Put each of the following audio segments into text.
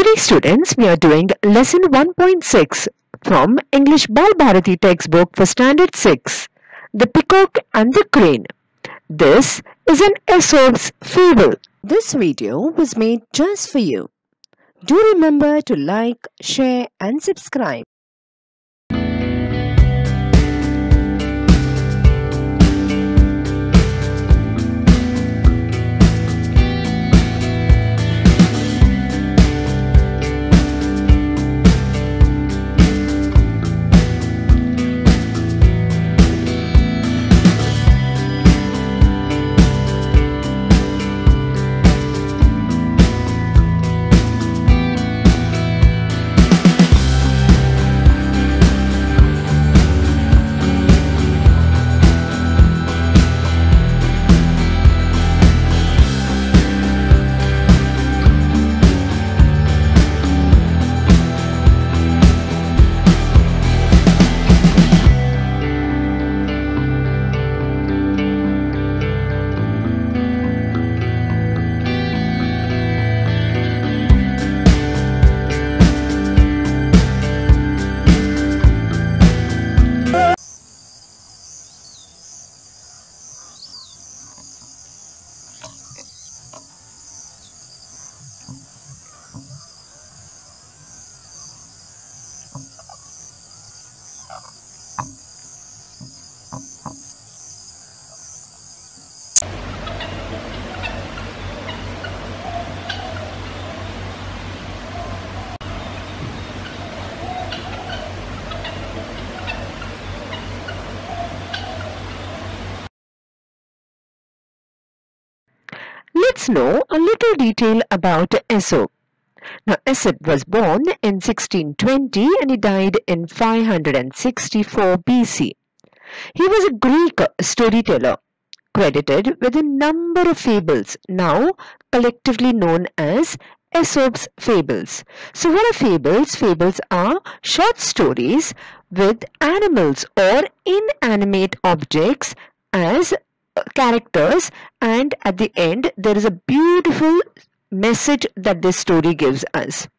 Today students, we are doing lesson 1.6 from English Bal Bharati textbook for standard 6, The Peacock and the Crane. This is an Aesop's fable. This video was made just for you. Do remember to like, share and subscribe. Let's know a little detail about Aesop. Now, Aesop was born in 1620 and he died in 564 BC. He was a Greek storyteller, credited with a number of fables, now collectively known as Aesop's fables. So what are fables? Fables are short stories with animals or inanimate objects as characters, and at the end there is a beautiful message that this story gives us.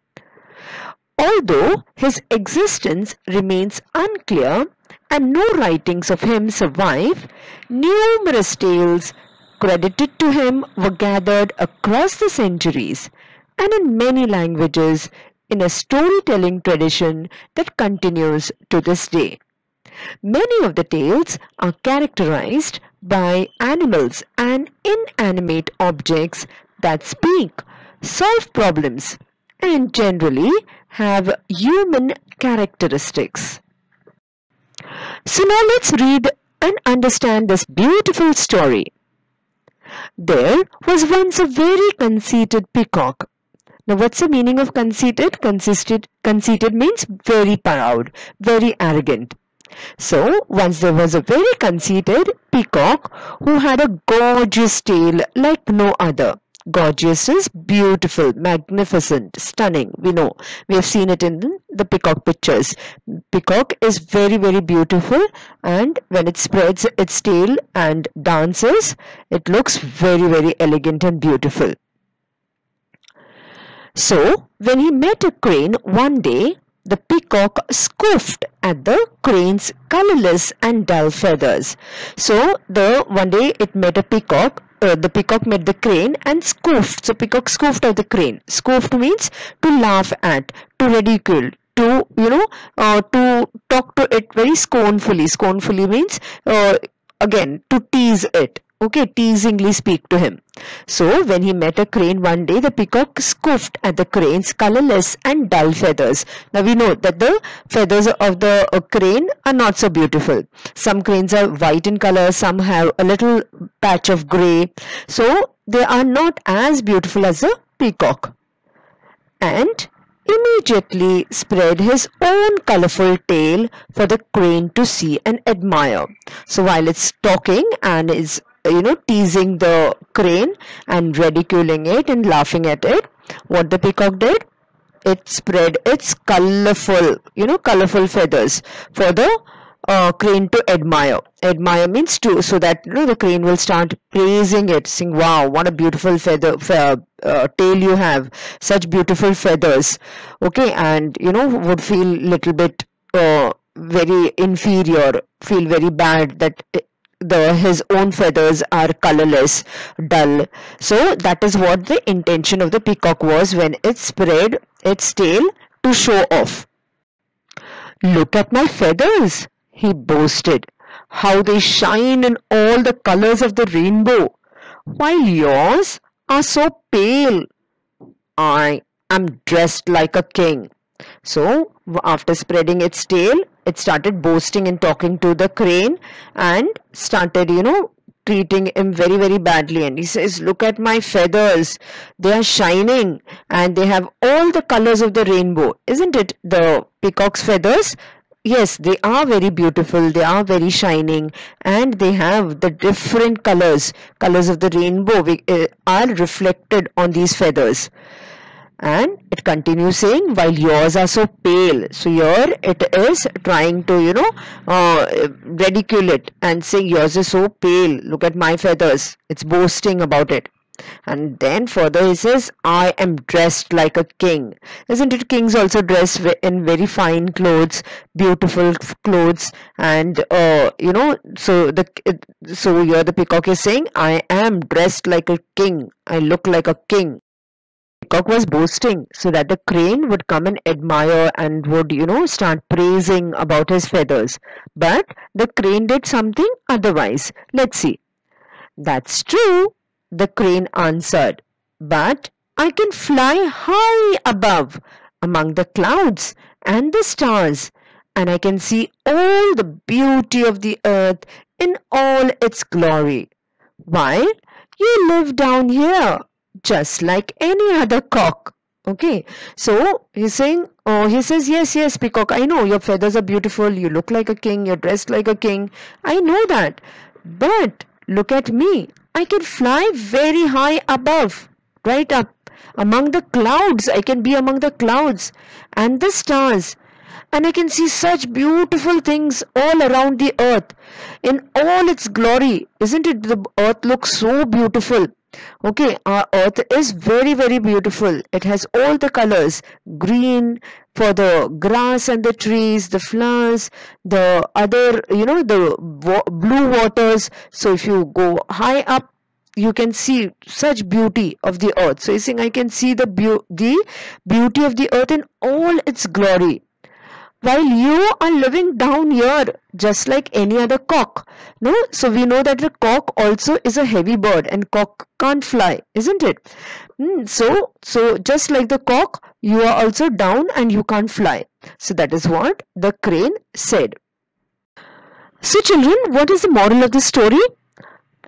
Although his existence remains unclear and no writings of him survive, numerous tales credited to him were gathered across the centuries and in many languages in a storytelling tradition that continues to this day. Many of the tales are characterized by animals and inanimate objects that speak, solve problems, and generally have human characteristics. So now let's read and understand this beautiful story. There was once a very conceited peacock. Now what's the meaning of conceited? Conceited means very proud, very arrogant. So, once there was a very conceited peacock who had a gorgeous tail like no other. Gorgeous is beautiful, magnificent, stunning. We know. We have seen it in the peacock pictures. Peacock is very, very beautiful, and when it spreads its tail and dances, it looks very, very elegant and beautiful. So, when he met a crane one day, the peacock scoffed at the crane's colorless and dull feathers. So one day it met a peacock. The peacock met the crane and scoffed. So peacock scoffed at the crane. Scoffed means to laugh at, to ridicule, to to talk to it very scornfully. Scornfully means again to tease it. Okay, teasingly speak to him. So, when he met a crane one day, the peacock scoffed at the crane's colorless and dull feathers. Now, we know that the feathers of the crane are not so beautiful. Some cranes are white in color, some have a little patch of grey. So, they are not as beautiful as a peacock. And immediately spread his own colorful tail for the crane to see and admire. So, while it's talking and is teasing the crane and ridiculing it and laughing at it, what the peacock did? It spread its colorful feathers for the crane to admire. Admire means to, so that the crane will start praising it, saying, "Wow, what a beautiful tail you have! Such beautiful feathers." Okay, and would feel little bit very inferior, feel very bad that his own feathers are colorless, dull. So that is what the intention of the peacock was when it spread its tail to show off. "Look at my feathers," he boasted, "how they shine in all the colors of the rainbow, while yours are so pale. I am dressed like a king." So after spreading its tail, it started boasting and talking to the crane and started, treating him very, very badly. And he says, "Look at my feathers. They are shining and they have all the colors of the rainbow." Isn't it the peacock's feathers? Yes, they are very beautiful. They are very shining and they have the different colors of the rainbow are reflected on these feathers. And it continues saying, "While yours are so pale." So here it is trying to, ridicule it and say, "Yours is so pale. Look at my feathers." It's boasting about it. And then further he says, "I am dressed like a king." Isn't it? Kings also dress in very fine clothes, beautiful clothes, and so here the peacock is saying, "I am dressed like a king. I look like a king." Peacock was boasting so that the crane would come and admire and would, start praising about his feathers. But the crane did something otherwise. Let's see. "That's true," the crane answered, "but I can fly high above among the clouds and the stars, and I can see all the beauty of the earth in all its glory, while you live down here just like any other cock." Okay, so he's saying, he says, yes, peacock, I know your feathers are beautiful, you look like a king, you're dressed like a king, I know that, but look at me, I can fly very high above, right up among the clouds. I can be among the clouds and the stars, and I can see such beautiful things all around the earth in all its glory. Isn't it? The earth looks so beautiful. Okay, our earth is very, very beautiful. It has all the colors, green for the grass and the trees, the flowers, the other, the blue waters. So if you go high up, you can see such beauty of the earth. So he's saying, I can see the beauty of the earth in all its glory, while you are living down here just like any other cock. No, so we know that the cock also is a heavy bird and cock can't fly, isn't it? So just like the cock, you are also down and you can't fly. So that is what the crane said. So children, what is the moral of the story?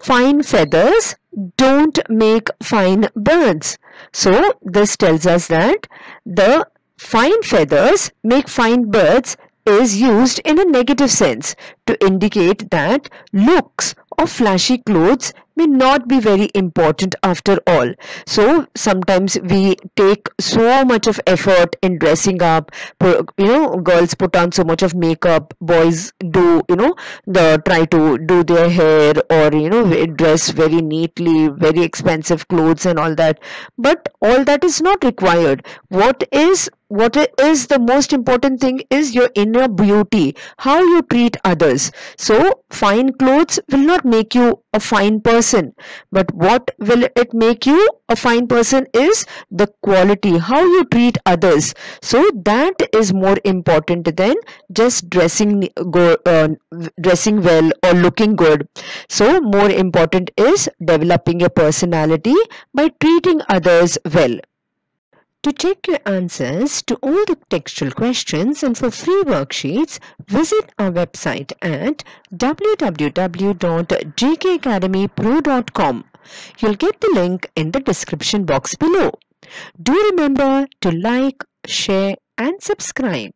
Fine feathers don't make fine birds. So this tells us that the fine feathers make fine birds is used in a negative sense to indicate that looks or flashy clothes may not be very important after all. So sometimes we take so much of effort in dressing up. Girls put on so much of makeup, boys do, try to do their hair or, dress very neatly, very expensive clothes and all that. But all that is not required. What is the most important thing is your inner beauty, how you treat others. So fine clothes will not make you a fine person, but what will it make you a fine person is the quality, how you treat others. So that is more important than just dressing well or looking good. So more important is developing a personality by treating others well. To check your answers to all the textual questions and for free worksheets, visit our website at www.jkacademypro.com. You'll get the link in the description box below. Do remember to like, share and subscribe.